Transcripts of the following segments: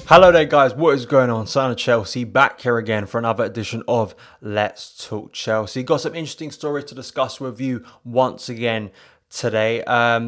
Hello there guys, what is going on? Son of Chelsea back here again for another edition of Let's Talk Chelsea. Got some interesting stories to discuss with you once again today.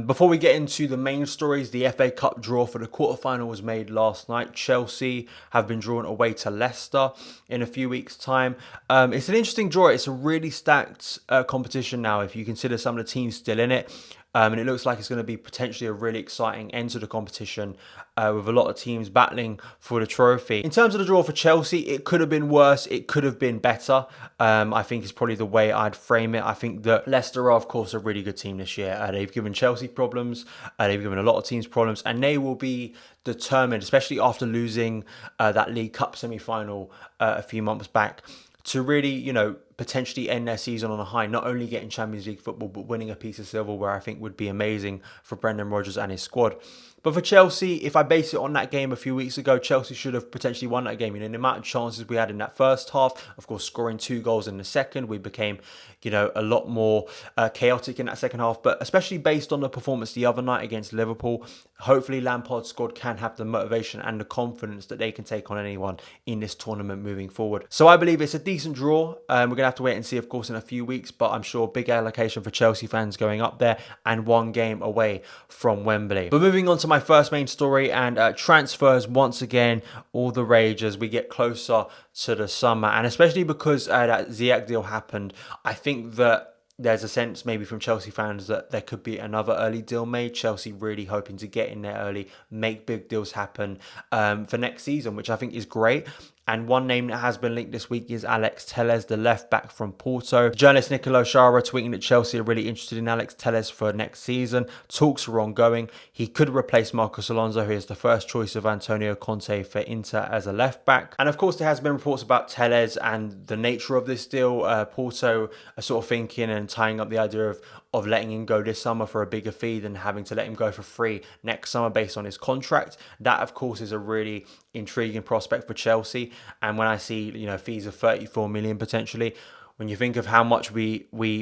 Before we get into the main stories, the FA Cup draw for the quarterfinal was made last night. Chelsea have been drawn away to Leicester in a few weeks' time. It's an interesting draw. It's a really stacked competition now if you consider some of the teams still in it. And it looks like it's going to be potentially a really exciting end to the competition with a lot of teams battling for the trophy. In terms of the draw for Chelsea, it could have been worse. It could have been better. I think is probably the way I'd frame it. I think that Leicester are, of course, a really good team this year. They've given Chelsea problems. They've given a lot of teams problems. And they will be determined, especially after losing that League Cup semi-final a few months back, to really, potentially end their season on a high, not only getting Champions League football, but winning a piece of silver, where I think would be amazing for Brendan Rodgers and his squad. But for Chelsea, if I base it on that game a few weeks ago, Chelsea should have potentially won that game. The amount of chances we had in that first half, of course, scoring 2 goals in the second, we became, a lot more chaotic in that second half. But especially based on the performance the other night against Liverpool, hopefully Lampard's squad can have the motivation and the confidence that they can take on anyone in this tournament moving forward. So I believe it's a decent draw. We're going to have to wait and see, of course, in a few weeks. But I'm sure big allocation for Chelsea fans going up there and 1 game away from Wembley. But moving on to my first main story, and transfers once again, all the rage as we get closer to the summer, and especially because that Ziyech deal happened, I think that there's a sense maybe from Chelsea fans that there could be another early deal made. Chelsea really hoping to get in there early, make big deals happen for next season, which I think is great. And one name that has been linked this week is Alex Telles, the left back from Porto. Journalist Nicolo Shara tweeting that Chelsea are really interested in Alex Telles for next season. Talks are ongoing. He could replace Marcos Alonso, who is the first choice of Antonio Conte for Inter as a left back. And of course, there has been reports about Telles and the nature of this deal. Porto are sort of thinking and tying up the idea of letting him go this summer for a bigger fee than having to let him go for free next summer based on his contract. That, of course, is a really intriguing prospect for Chelsea. And when I see, fees of 34 million potentially, when you think of how much we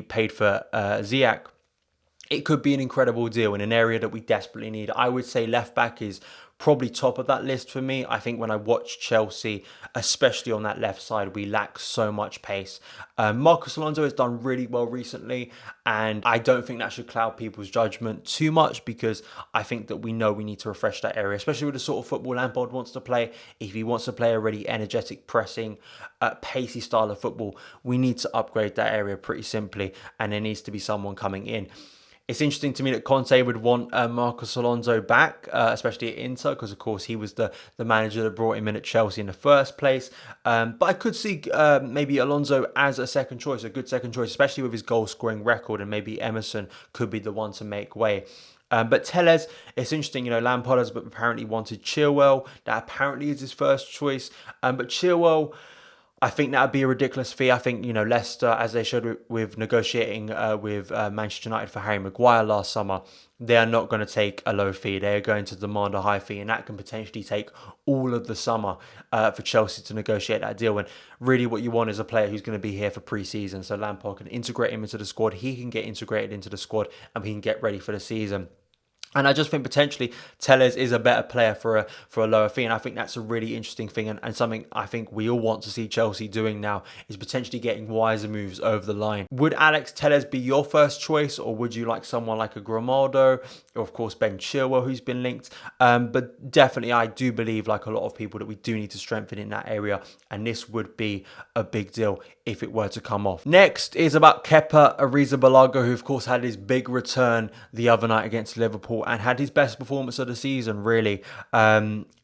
paid for Ziyech, it could be an incredible deal in an area that we desperately need. I would say left back is probably top of that list for me. I think when I watch Chelsea, especially on that left side, we lack so much pace. Marcos Alonso has done really well recently, and I don't think that should cloud people's judgment too much, because I think that we know we need to refresh that area, especially with the sort of football Lampard wants to play. If he wants to play a really energetic, pressing, pacey style of football, we need to upgrade that area pretty simply, and there needs to be someone coming in. It's interesting to me that Conte would want Marcos Alonso back, especially at Inter, because, of course, he was the manager that brought him in at Chelsea in the first place. But I could see maybe Alonso as a second choice, a good second choice, especially with his goal-scoring record, and maybe Emerson could be the one to make way. But Telles, it's interesting, Lampard has apparently wanted Chilwell. That apparently is his first choice. But Chilwell, I think that would be a ridiculous fee. I think, Leicester, as they showed with negotiating with Manchester United for Harry Maguire last summer, they are not going to take a low fee. They are going to demand a high fee, and that can potentially take all of the summer for Chelsea to negotiate that deal. And really what you want is a player who's going to be here for pre-season, so Lampard can integrate him into the squad, he can get integrated into the squad, and we can get ready for the season. And I just think potentially Telles is a better player for a lower fee. And I think that's a really interesting thing, and something I think we all want to see Chelsea doing now is potentially getting wiser moves over the line. Would Alex Telles be your first choice, or would you like someone like a Grimaldo, or of course Ben Chilwell, who's been linked? But definitely I do believe, like a lot of people, that we do need to strengthen in that area, and this would be a big deal if it were to come off. Next is about Kepa Arrizabalaga, who of course had his big return the other night against Liverpool and had his best performance of the season, really.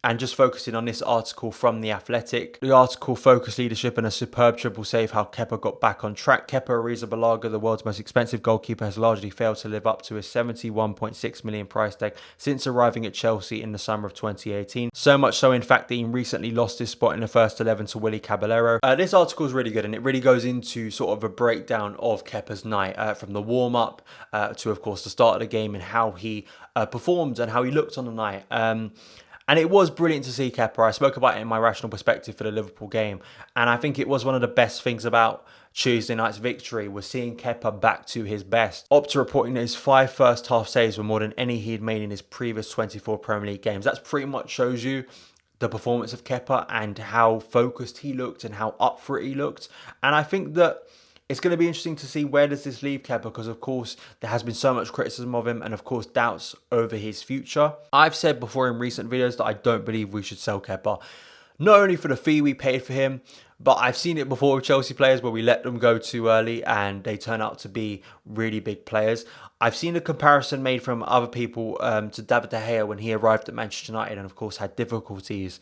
And just focusing on this article from The Athletic. The article focused leadership and a superb triple save, how Kepa got back on track. Kepa Arrizabalaga, the world's most expensive goalkeeper, has largely failed to live up to his 71.6 million price tag since arriving at Chelsea in the summer of 2018. So much so, in fact, that he recently lost his spot in the first 11 to Willy Caballero. This article is really good, and it really goes into sort of a breakdown of Kepa's night, from the warm-up to, of course, the start of the game, and how he performed and how he looked on the night. And it was brilliant to see Kepa. I spoke about it in my rational perspective for the Liverpool game. And I think it was one of the best things about Tuesday night's victory, was seeing Kepa back to his best. Opta reporting that his 5 first half saves were more than any he'd made in his previous 24 Premier League games. That's pretty much shows you the performance of Kepa and how focused he looked and how up for it he looked. And I think that it's going to be interesting to see where does this leave Kepa, because of course there has been so much criticism of him and of course doubts over his future. I've said before in recent videos that I don't believe we should sell Kepa, not only for the fee we paid for him, but I've seen it before with Chelsea players where we let them go too early and they turn out to be really big players. I've seen a comparison made from other people to David De Gea when he arrived at Manchester United and of course had difficulties.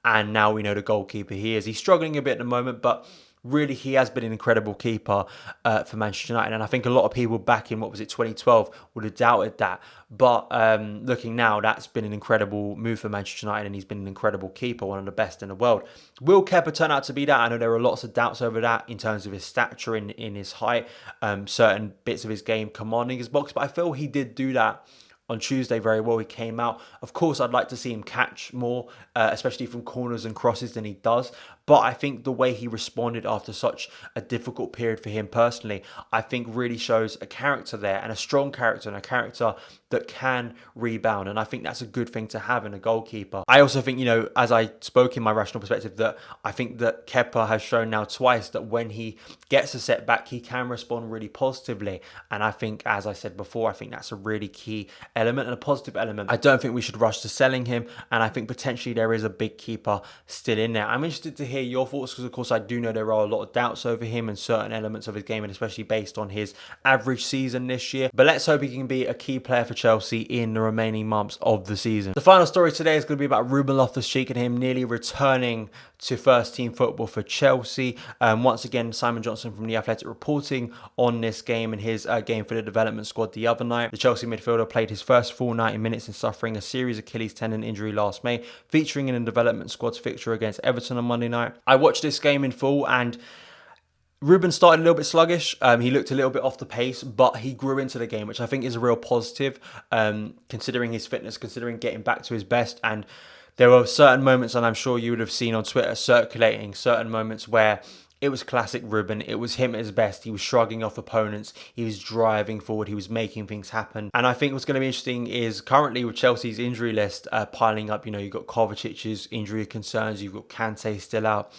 And now we know the goalkeeper he is. He's struggling a bit at the moment, but really he has been an incredible keeper for Manchester United. And I think a lot of people back in, 2012 would have doubted that. But looking now, that's been an incredible move for Manchester United and he's been an incredible keeper, one of the best in the world. Will Kepa turn out to be that? I know there are lots of doubts over that in terms of his stature, in his height, certain bits of his game commanding his box. But I feel he did do that on Tuesday very well. He came out. Of course, I'd like to see him catch more, especially from corners and crosses than he does. But I think the way he responded after such a difficult period for him personally, I think really shows a character there, and a strong character, and a character that can rebound. And I think that's a good thing to have in a goalkeeper. I also think, as I spoke in my rational perspective, that I think that Kepa has shown now twice that when he gets a setback, he can respond really positively. And I think, as I said before, I think that's a really key element and a positive element. I don't think we should rush to selling him, and I think potentially there is a big keeper still in there. I'm interested to hear your thoughts, because of course I do know there are a lot of doubts over him and certain elements of his game, and especially based on his average season this year. But let's hope he can be a key player for Chelsea in the remaining months of the season. The final story today is going to be about Ruben Loftus-Cheek and him nearly returning to first team football for Chelsea. Once again, Simon Johnson from The Athletic reporting on this game and his game for the development squad the other night. The Chelsea midfielder played his first full 90 minutes in suffering a serious Achilles tendon injury last May, featuring in a development squad's fixture against Everton on Monday night. I watched this game in full and Ruben started a little bit sluggish. He looked a little bit off the pace, but he grew into the game, which I think is a real positive, considering his fitness, considering getting back to his best. And there were certain moments, and I'm sure you would have seen on Twitter circulating, certain moments where it was classic Ruben. It was him at his best. He was shrugging off opponents. He was driving forward. He was making things happen. And I think what's going to be interesting is currently with Chelsea's injury list piling up, you've got Kovacic's injury concerns. You've got Kante still out.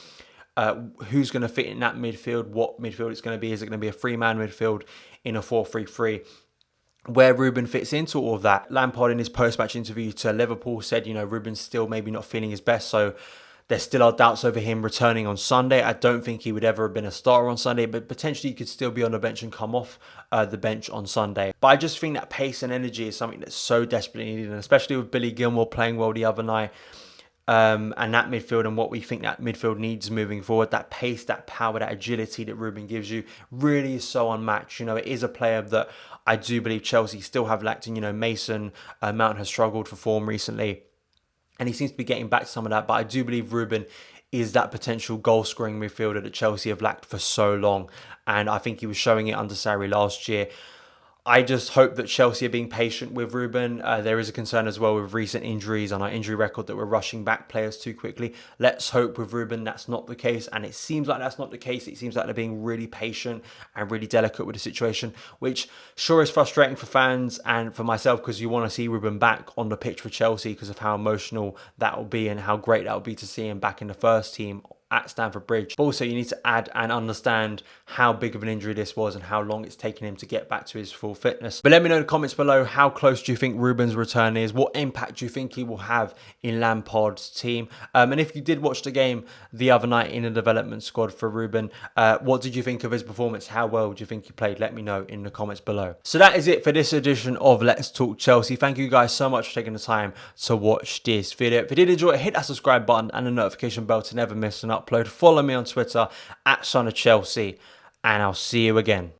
Who's going to fit in that midfield? What midfield it's going to be? Is it going to be a three-man midfield in a 4-3-3? Where Ruben fits into all of that. Lampard in his post-match interview to Liverpool said, Ruben's still maybe not feeling his best, so there still are doubts over him returning on Sunday. I don't think he would ever have been a starter on Sunday, but potentially he could still be on the bench and come off the bench on Sunday. But I just think that pace and energy is something that's so desperately needed, and especially with Billy Gilmour playing well the other night. And that midfield and what we think that midfield needs moving forward, that pace, that power, that agility that Ruben gives you really is so unmatched. It is a player that I do believe Chelsea still have lacked. And, Mason Mount has struggled for form recently, and he seems to be getting back to some of that. But I do believe Ruben is that potential goal-scoring midfielder that Chelsea have lacked for so long. And I think he was showing it under Sarri last year. I just hope that Chelsea are being patient with Ruben. There is a concern as well with recent injuries on our injury record that we're rushing back players too quickly. Let's hope with Ruben that's not the case. And it seems like that's not the case. It seems like they're being really patient and really delicate with the situation, which sure is frustrating for fans and for myself, because you want to see Ruben back on the pitch for Chelsea because of how emotional that will be and how great that will be to see him back in the first team at Stamford Bridge. But also you need to add and understand how big of an injury this was and how long it's taken him to get back to his full fitness. But let me know in the comments below, how close do you think Ruben's return is? What impact do you think he will have in Lampard's team? And if you did watch the game the other night in the development squad for Ruben, what did you think of his performance? How well do you think he played? Let me know in the comments below. So that is it for this edition of Let's Talk Chelsea. Thank you guys so much for taking the time to watch this video. If you did enjoy it, hit that subscribe button and the notification bell to never miss an upload. Follow me on Twitter at Son of Chelsea, and I'll see you again.